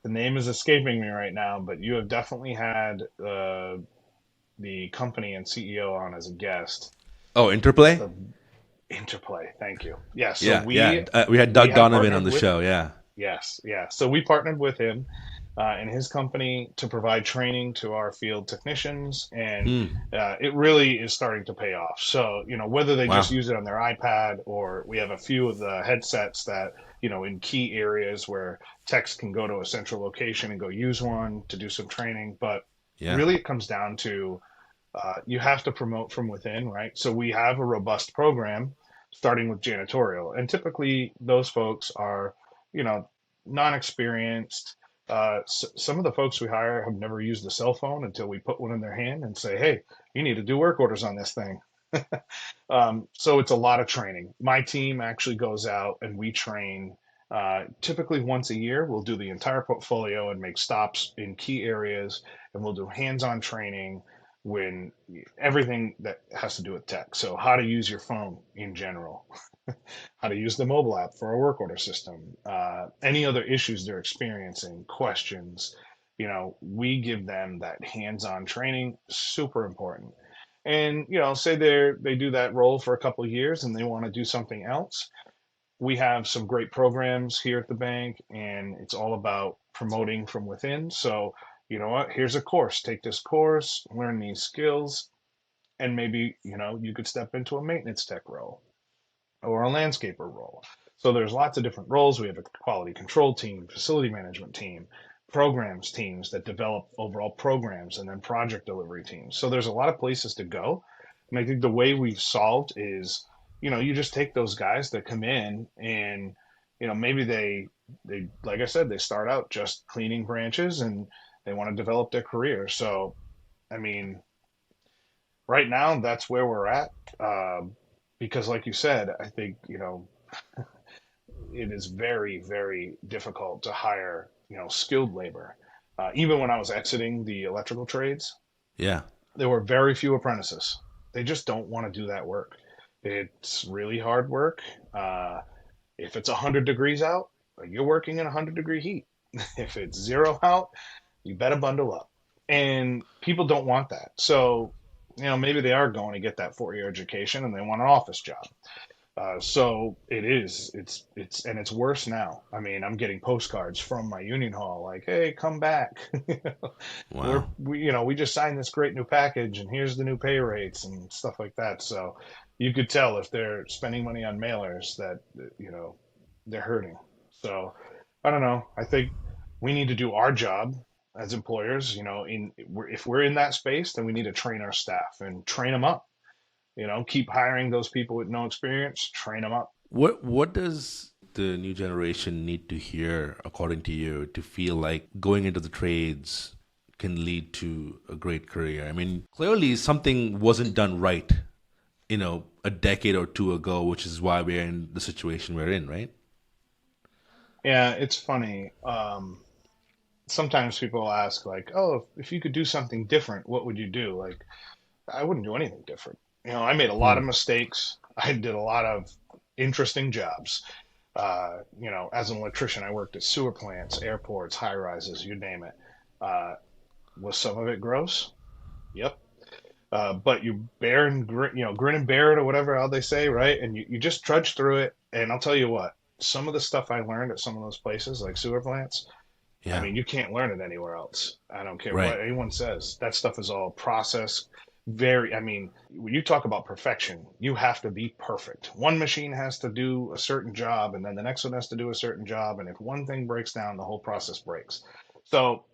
Speaker 2: the name is escaping me right now, but you have definitely had the company and CEO on as a guest.
Speaker 1: Oh, Interplay.
Speaker 2: The Interplay, thank you. Yeah, so
Speaker 1: Yeah, yeah. We had
Speaker 2: we
Speaker 1: Doug
Speaker 2: have
Speaker 1: Donovan on
Speaker 2: partnered
Speaker 1: the
Speaker 2: with
Speaker 1: show. Yeah.
Speaker 2: yes, yeah. So we partnered with him and his company to provide training to our field technicians, and
Speaker 1: Hmm.
Speaker 2: it really is starting to pay off. So, whether they just
Speaker 1: Wow.
Speaker 2: use it on their iPad, or we have a few of the headsets that, in key areas where techs can go to a central location and go use one to do some training. But
Speaker 1: Yeah.
Speaker 2: really, it comes down to you have to promote from within, right? So we have a robust program starting with janitorial, and typically those folks are, you know, non-experienced. Some of the folks we hire have never used a cell phone until we put one in their hand and say, "Hey, you need to do work orders on this thing." So it's a lot of training. My team actually goes out and we train typically once a year. We'll do the entire portfolio and make stops in key areas, and we'll do hands-on training when everything that has to do with tech. So how to use your phone in general, how to use the mobile app for a work order system, any other issues they're experiencing, questions. We give them that hands-on training, super important. And say they do that role for a couple of years and they want to do something else. We have some great programs here at the bank, and it's all about promoting from within. So, you know what? Here's a course. Take this course, learn these skills, and maybe, you could step into a maintenance tech role or a landscaper role. So there's lots of different roles. We have a quality control team, facility management team, programs teams that develop overall programs, and then project delivery teams. So there's a lot of places to go. And I think the way we've solved is, you just take those guys that come in and, maybe they like I said, they start out just cleaning branches and they want to develop their career. So, I mean, right now that's where we're at. Because like you said, I think, it is very, very difficult to hire, skilled labor. Even when I was exiting the electrical trades,
Speaker 1: Yeah.
Speaker 2: there were very few apprentices. They just don't want to do that work. It's really hard work. If it's 100 degrees out, you're working in 100-degree heat. If it's zero out, you better bundle up. And people don't want that. So, maybe they are going to get that 4-year education and they want an office job. So and it's worse now. I mean, I'm getting postcards from my union hall like, "Hey, come back.
Speaker 1: Wow.
Speaker 2: We just signed this great new package, and here's the new pay rates and stuff like that." So you could tell if they're spending money on mailers that, they're hurting. So I don't know. I think we need to do our job as employers. If we're in that space, then we need to train our staff and train them up. Keep hiring those people with no experience, train them up.
Speaker 1: What does the new generation need to hear, according to you, to feel like going into the trades can lead to a great career? I mean, clearly something wasn't done right, a decade or two ago, which is why we're in the situation we're in, right?
Speaker 2: Yeah, it's funny. Sometimes people ask like, "Oh, if you could do something different, what would you do?" Like, I wouldn't do anything different. I made a lot
Speaker 1: Hmm.
Speaker 2: of mistakes. I did a lot of interesting jobs. As an electrician, I worked at sewer plants, airports, high rises, you name it. Was some of it gross? Yep. but you bear and grin, grin and bear it or whatever how they say, right? And you just trudge through it. And I'll tell you what, some of the stuff I learned at some of those places, like sewer plants, I
Speaker 1: Yeah.
Speaker 2: mean, you can't learn it anywhere else. I don't care
Speaker 1: Right.
Speaker 2: what anyone says. That stuff is all process. I mean, when you talk about perfection, you have to be perfect. One machine has to do a certain job, and then the next one has to do a certain job. And if one thing breaks down, the whole process breaks. So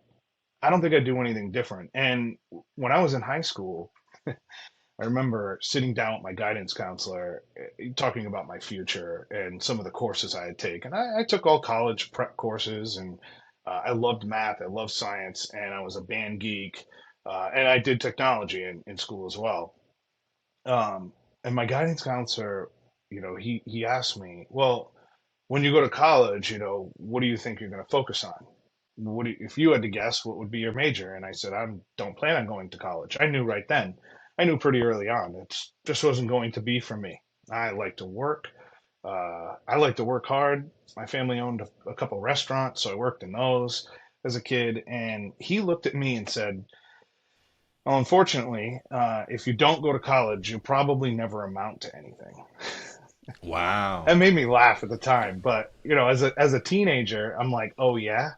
Speaker 2: I don't think I'd do anything different. And when I was in high school, I remember sitting down with my guidance counselor, talking about my future and some of the courses I had taken. I took all college prep courses, and I loved math, I loved science, and I was a band geek, and I did technology in school as well. And my guidance counselor, he asked me, well, when you go to college, what do you think you're going to focus on? If you had to guess, what would be your major? And I said, I don't plan on going to college. I knew right then. I knew pretty early on. It just wasn't going to be for me. I like to work. I like to work hard. My family owned a couple restaurants, so I worked in those as a kid. And he looked at me and said, well, unfortunately, if you don't go to college, you'll probably never amount to anything.
Speaker 1: Wow.
Speaker 2: That made me laugh at the time, but as a teenager, I'm like, oh yeah.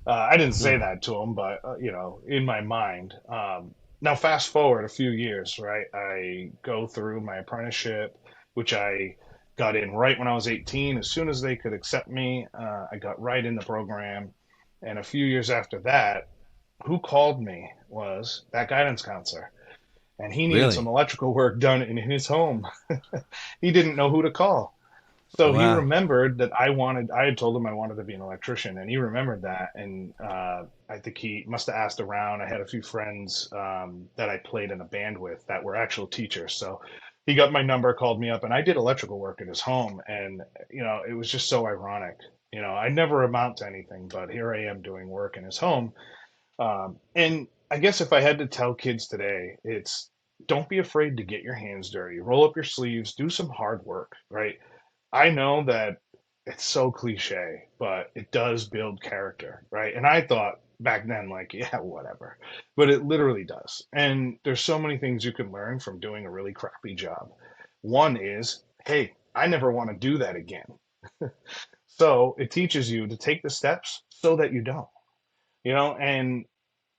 Speaker 2: I didn't say that to him, but in my mind. Now, fast forward a few years, right? I go through my apprenticeship, which I got in right when I was 18. As soon as they could accept me, I got right in the program. And a few years after that, who called me was that guidance counselor, and he needed some
Speaker 1: Really?
Speaker 2: electrical work done in his home. He didn't know who to call. So he
Speaker 1: Wow.
Speaker 2: remembered that I had told him I wanted to be an electrician, and he remembered that. And I think he must have asked around. I had a few friends that I played in a band with that were actual teachers. So he got my number, called me up, and I did electrical work in his home. And, it was just so ironic. I never amount to anything, but here I am doing work in his home. And I guess if I had to tell kids today, it's don't be afraid to get your hands dirty, roll up your sleeves, do some hard work, right? I know that it's so cliche, but it does build character, right? And I thought back then, like, yeah, whatever. But it literally does. And there's so many things you can learn from doing a really crappy job. One is, hey, I never want to do that again. So it teaches you to take the steps so that you don't, and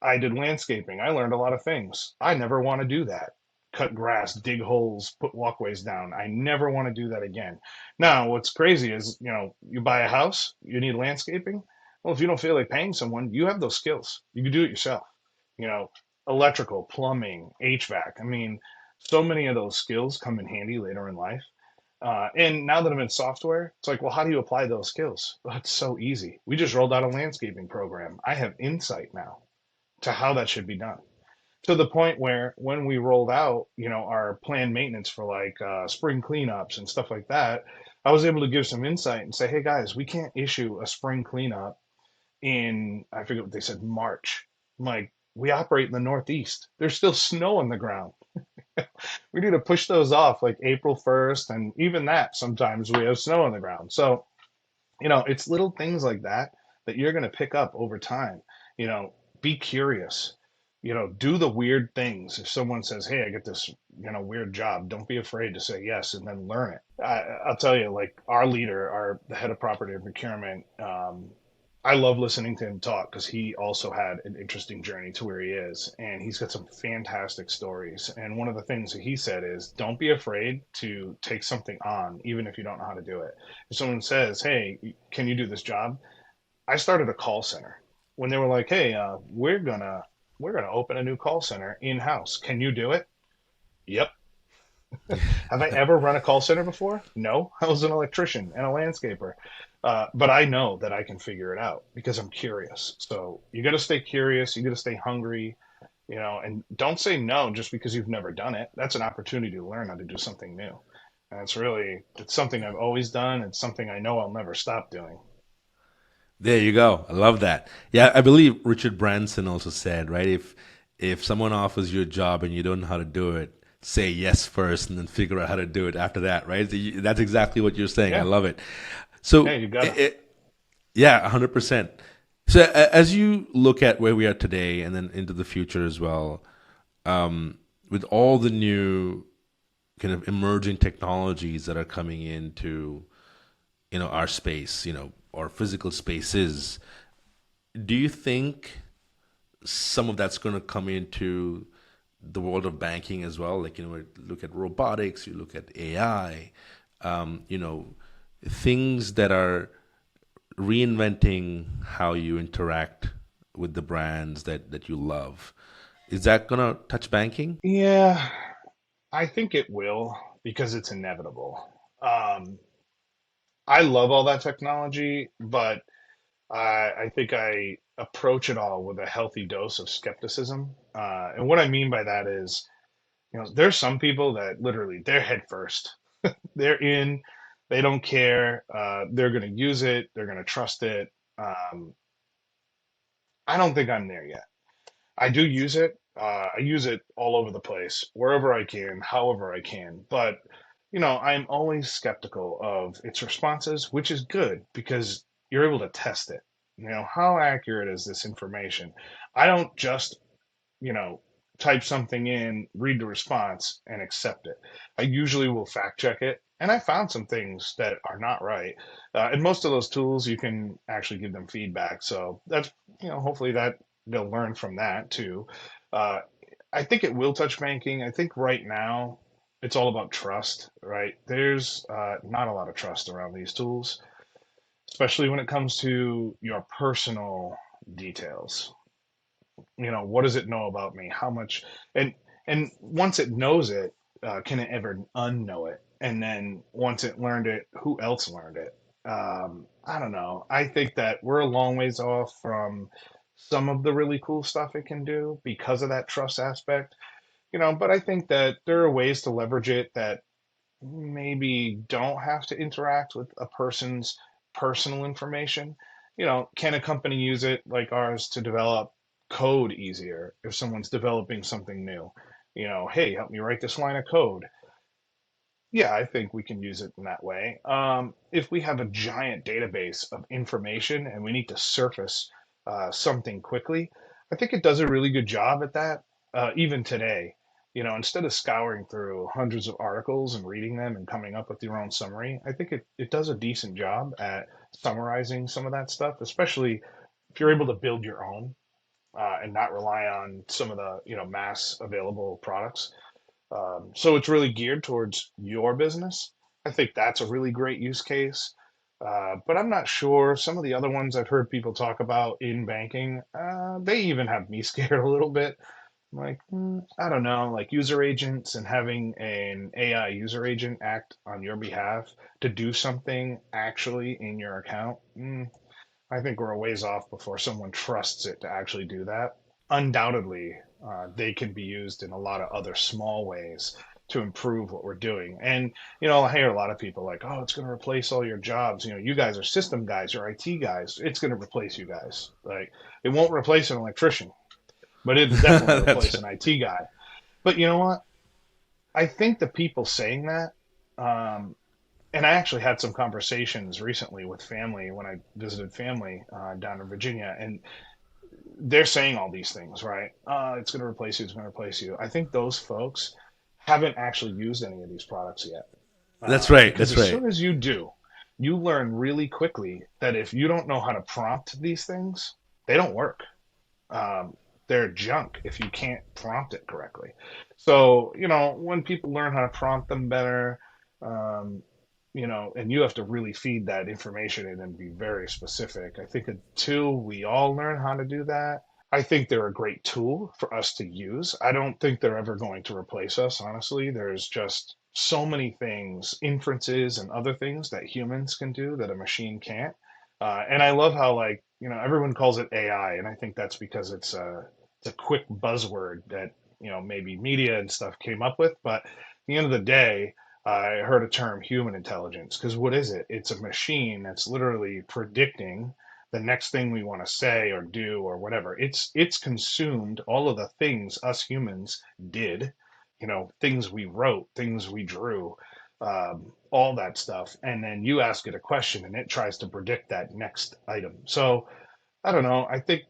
Speaker 2: I did landscaping. I learned a lot of things. I never want to do that. Cut grass, dig holes, put walkways down. I never want to do that again. Now, what's crazy is, you buy a house, you need landscaping. Well, if you don't feel like paying someone, you have those skills. You can do it yourself. You know, electrical, plumbing, HVAC. I mean, so many of those skills come in handy later in life. And now that I'm in software, it's like, well, how do you apply those skills? Well, it's so easy. We just rolled out a landscaping program. I have insight now to how that should be done, to the point where when we rolled out, our planned maintenance for like spring cleanups and stuff like that, I was able to give some insight and say, hey guys, we can't issue a spring cleanup in, I forget what they said, March. I'm like, we operate in the Northeast. There's still snow on the ground. We need to push those off like April 1st. And even that, sometimes we have snow on the ground. So, it's little things like that that you're going to pick up over time. Be curious. Do the weird things. If someone says, "Hey, I get this, weird job," don't be afraid to say yes and then learn it. I'll tell you, like our leader, the head of property and procurement. I love listening to him talk because he also had an interesting journey to where he is, and he's got some fantastic stories. And one of the things that he said is, "Don't be afraid to take something on, even if you don't know how to do it." If someone says, "Hey, can you do this job?" I started a call center when they were like, "Hey, we're gonna open a new call center in house. Can you do it?" Yep. Have I ever run a call center before? No. I was an electrician and a landscaper, but I know that I can figure it out because I'm curious. So you got to stay curious. You got to stay hungry, and don't say no just because you've never done it. That's an opportunity to learn how to do something new. And it's something I've always done. It's something I know I'll never stop doing.
Speaker 1: There you go. I love that. Yeah, I believe Richard Branson also said, right? If someone offers you a job and you don't know how to do it, say yes first and then figure out how to do it after that, right? That's exactly what you're saying. I
Speaker 2: Yeah.
Speaker 1: love it. So,
Speaker 2: Hey, you gotta.
Speaker 1: yeah, 100%. So, as you look at where we are today and then into the future as well, with all the new kind of emerging technologies that are coming into our space, our physical spaces, do you think some of that's going to come into the world of banking as well? Like, look at robotics, you look at AI, you know, things that are reinventing how you interact with the brands that you love. Is that going to touch banking?
Speaker 2: Yeah, I think it will because it's inevitable. Um, I love all that technology, but I think I approach it all with a healthy dose of skepticism. And what I mean by that is, there's some people that literally they're head first. They're in, they don't care. They're going to use it. They're going to trust it. Um, I don't think I'm there yet. I do use it. I use it all over the place, wherever I can, however I can. But, I'm always skeptical of its responses, which is good because you're able to test it. How accurate is this information? I don't just, you know, type something in, read the response, and accept it. I usually will fact check it. And I found some things that are not right. And most of those tools, you can actually give them feedback. So that's, hopefully that they'll learn from that too. Uh, I think it will touch banking. I think right now it's all about trust, right? There's not a lot of trust around these tools, especially when it comes to your personal details. What does it know about me? How much? And and once it knows it, can it ever unknow it? And then once it learned it, who else learned it? I don't know. I think that we're a long ways off from some of the really cool stuff it can do because of that trust aspect. But I think that there are ways to leverage it that maybe don't have to interact with a person's personal information. Can a company use it like ours to develop code easier if someone's developing something new? Hey, help me write this line of code. Yeah, I think we can use it in that way. If we have a giant database of information and we need to surface something quickly, I think it does a really good job at that, even today. Instead of scouring through hundreds of articles and reading them and coming up with your own summary, I think it does a decent job at summarizing some of that stuff, especially if you're able to build your own and not rely on some of the mass available products. So it's really geared towards your business. I think that's a really great use case. But I'm not sure. Some of the other ones I've heard people talk about in banking, they even have me scared a little bit. I'm like, I don't know, like user agents and having an AI user agent act on your behalf to do something actually in your account. I think we're a ways off before someone trusts it to actually do that. Undoubtedly, they can be used in a lot of other small ways to improve what we're doing. And, I hear a lot of people like, oh, it's going to replace all your jobs. You guys are system guys, you're IT guys. It's going to replace you guys. Like, it won't replace an electrician, but it'll definitely
Speaker 1: That's
Speaker 2: replace
Speaker 1: right.
Speaker 2: an IT guy. But you know what? I think the people saying that, and I actually had some conversations recently with family when I visited family down in Virginia, and they're saying all these things, right? It's going to replace you. It's going to replace you. I think those folks haven't actually used any of these products yet,
Speaker 1: That's right.
Speaker 2: because
Speaker 1: That's
Speaker 2: as
Speaker 1: right.
Speaker 2: soon as you do, you learn really quickly that if you don't know how to prompt these things, they don't work. Um, they're junk if you can't prompt it correctly. So, when people learn how to prompt them better, um, and you have to really feed that information in and be very specific. I think until we all learn how to do that, I think they're a great tool for us to use. I don't think they're ever going to replace us, honestly. There's just so many things, inferences and other things that humans can do that a machine can't. And I love how, like, everyone calls it AI, and I think that's because it's a quick buzzword that, maybe media and stuff came up with. But at the end of the day, I heard a term human intelligence because what is it? It's a machine that's literally predicting the next thing we want to say or do or whatever. It's consumed all of the things us humans did, things we wrote, things we drew, all that stuff. And then you ask it a question and it tries to predict that next item. So I don't know. I think,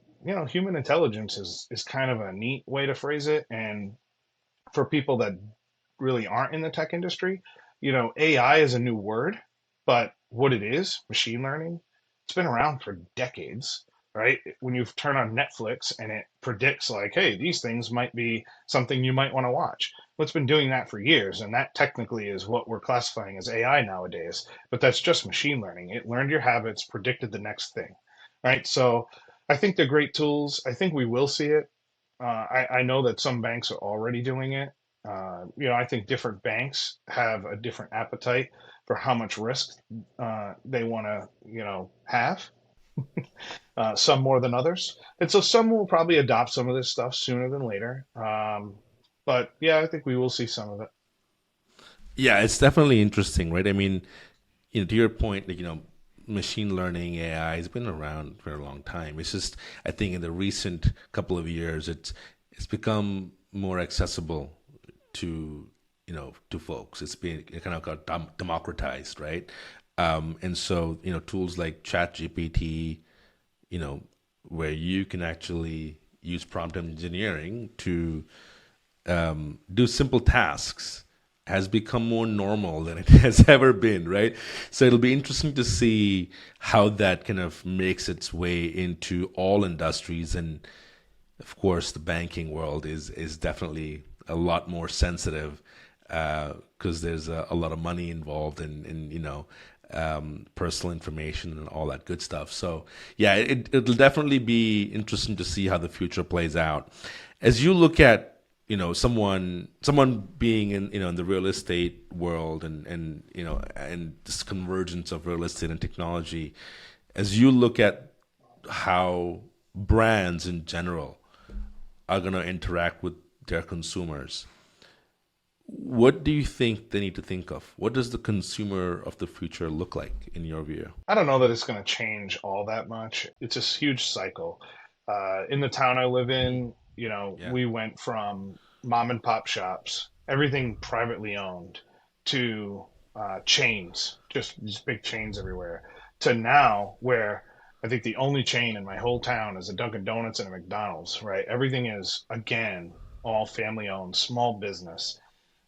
Speaker 2: human intelligence is kind of a neat way to phrase it. And for people that really aren't in the tech industry, AI is a new word, but what it is, machine learning, it's been around for decades, right? When you turn on Netflix and it predicts like, hey, these things might be something you might want to watch. Well, it's been doing that for years, and that technically is what we're classifying as AI nowadays. But that's just machine learning. It learned your habits, predicted the next thing, right? So I think they're great tools. I think we will see it. I know that some banks are already doing it. I think different banks have a different appetite for how much risk they want to, have. Some more than others, and so some will probably adopt some of this stuff sooner than later. But yeah, I think we will see some of it.
Speaker 1: Yeah, it's definitely interesting, right? I mean, to your point, like, machine learning AI has been around for a long time. It's just, I think, in the recent couple of years, it's become more accessible to to folks. It's been, it kind of got democratized, right? And so, tools like ChatGPT, you know, where you can actually use prompt engineering to do simple tasks has become more normal than it has ever been, right? So it'll be interesting to see how that kind of makes its way into all industries. And of course, the banking world is definitely a lot more sensitive because there's a lot of money involved in personal information and all that good stuff. So yeah, it'll definitely be interesting to see how the future plays out. As you look at someone being in the real estate world and this convergence of real estate and technology, as you look at how brands in general are going to interact with their consumers, what do you think they need to think of? What does the consumer of the future look like in your view?
Speaker 2: I don't know that it's going to change all that much. It's a huge cycle. In the town I live in,
Speaker 1: Yeah.
Speaker 2: we went from mom and pop shops, everything privately owned, to chains, just these big chains everywhere, to now where I think the only chain in my whole town is a Dunkin' Donuts and a McDonald's, right? Everything is, again, all family owned, small business.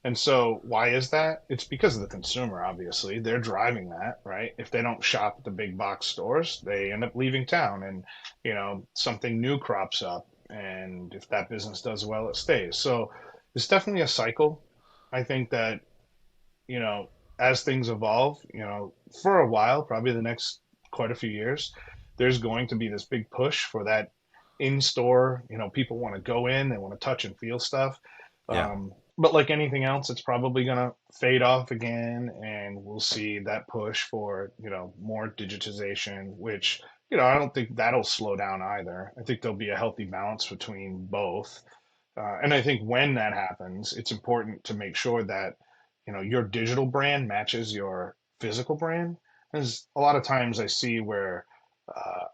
Speaker 2: And so, why is that? It's because of the consumer, obviously. They're driving that, right? If they don't shop at the big box stores, they end up leaving town and, something new crops up. And if that business does well, it stays. So, it's definitely a cycle. I think that, you know, as things evolve, for a while, probably the next quite a few years, there's going to be this big push for that in store. People want to go in, they want to touch and feel stuff.
Speaker 1: Yeah.
Speaker 2: But like anything else, it's probably going to fade off again, and we'll see that push for, more digitization, which, I don't think that'll slow down either. I think there'll be a healthy balance between both. And I think when that happens, it's important to make sure that, your digital brand matches your physical brand. Because a lot of times I see where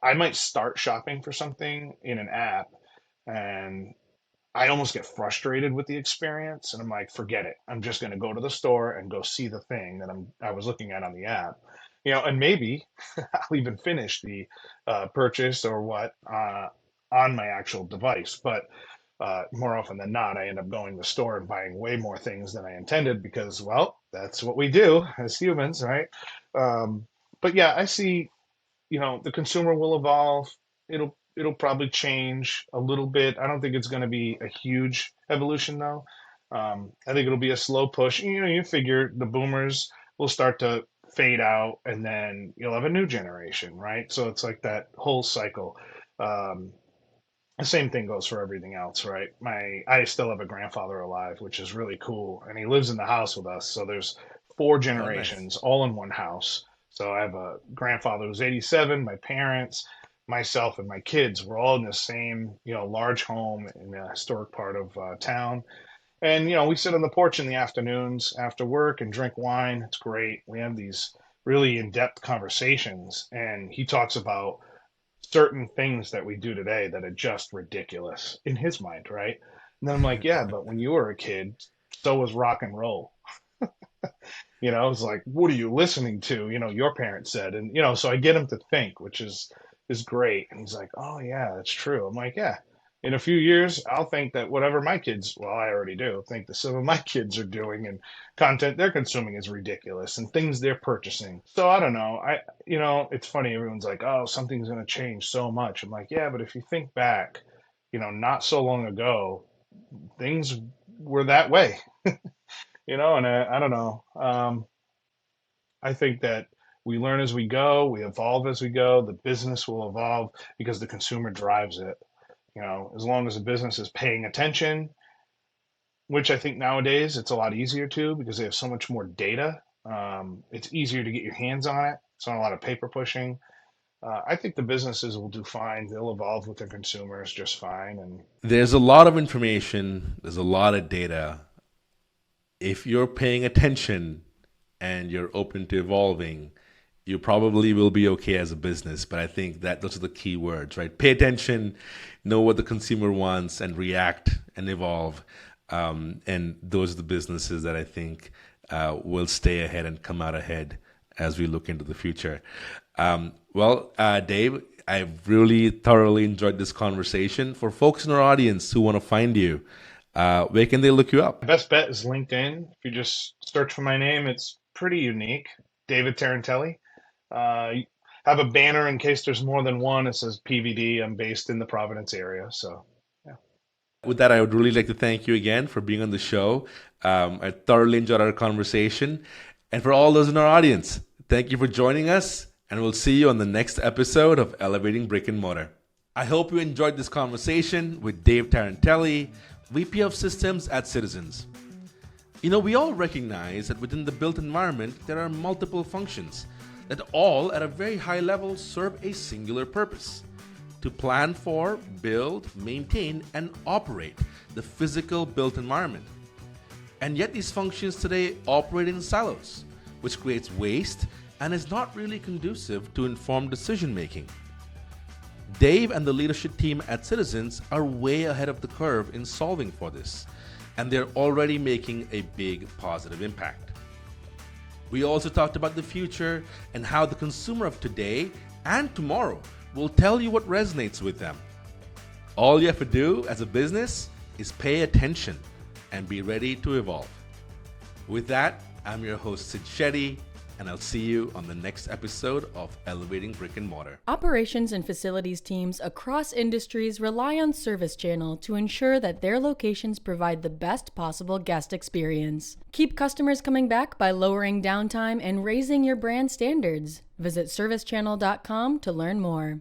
Speaker 2: I might start shopping for something in an app, and I almost get frustrated with the experience, and I'm like, forget it. I'm just going to go to the store and go see the thing that I was looking at on the app, and maybe I'll even finish the purchase or what on my actual device. But more often than not, I end up going to the store and buying way more things than I intended because, well, that's what we do as humans, right? Um, but yeah, I see, the consumer will evolve. It'll probably change a little bit. I don't think it's going to be a huge evolution though. I think it'll be a slow push. You figure the boomers will start to fade out, and then you'll have a new generation, right? So it's like that whole cycle. Um, the same thing goes for everything else, right? I still have a grandfather alive, which is really cool, and he lives in the house with us. So there's four
Speaker 1: Oh, nice.
Speaker 2: generations all in one house. So I have a grandfather who's 87, my parents, myself, and my kids. We're all in the same, large home in a historic part of town. And we sit on the porch in the afternoons after work and drink wine. It's great. We have these really in-depth conversations, and he talks about certain things that we do today that are just ridiculous in his mind, right? And then I'm like, yeah, but when you were a kid, so was rock and roll. It's like, what are you listening to? Your parents said, and so I get him to think, which is great. And he's like, oh yeah, that's true. I'm like, yeah, in a few years, I'll think that whatever my kids, well, I already do, think that some of my kids are doing and content they're consuming is ridiculous and things they're purchasing. So I don't know. It's funny. Everyone's like, oh, something's going to change so much. I'm like, yeah, but if you think back, not so long ago, things were that way, and I don't know. I think that we learn as we go, we evolve as we go. The business will evolve because the consumer drives it. As long as the business is paying attention, which I think nowadays it's a lot easier to because they have so much more data. It's easier to get your hands on it. It's not a lot of paper pushing. I think the businesses will do fine. They'll evolve with their consumers just fine. And
Speaker 1: There's a lot of information, there's a lot of data. If you're paying attention and you're open to evolving, you probably will be okay as a business. But I think that those are the key words, right? Pay attention, know what the consumer wants, and react and evolve. And those are the businesses that I think will stay ahead and come out ahead as we look into the future. Dave, I've really thoroughly enjoyed this conversation. For folks in our audience who want to find you, where can they look you up?
Speaker 2: Best bet is LinkedIn. If you just search for my name, it's pretty unique. David Tarantelli. Have a banner in case there's more than one. It says PVD. I'm based in the Providence area. So, yeah.
Speaker 1: With that, I would really like to thank you again for being on the show. I thoroughly enjoyed our conversation. And for all those in our audience, thank you for joining us. And we'll see you on the next episode of Elevating Brick and Mortar. I hope you enjoyed this conversation with Dave Tarantelli, VP of Systems at Citizens. We all recognize that within the built environment, there are multiple functions that all at a very high level serve a singular purpose: to plan for, build, maintain, and operate the physical built environment. And yet these functions today operate in silos, which creates waste and is not really conducive to informed decision making. Dave and the leadership team at Citizens are way ahead of the curve in solving for this, and they're already making a big positive impact. We also talked about the future and how the consumer of today and tomorrow will tell you what resonates with them. All you have to do as a business is pay attention and be ready to evolve. With that, I'm your host, Sid Shetty, and I'll see you on the next episode of Elevating Brick and Mortar.
Speaker 3: Operations and facilities teams across industries rely on ServiceChannel to ensure that their locations provide the best possible guest experience. Keep customers coming back by lowering downtime and raising your brand standards. Visit ServiceChannel.com to learn more.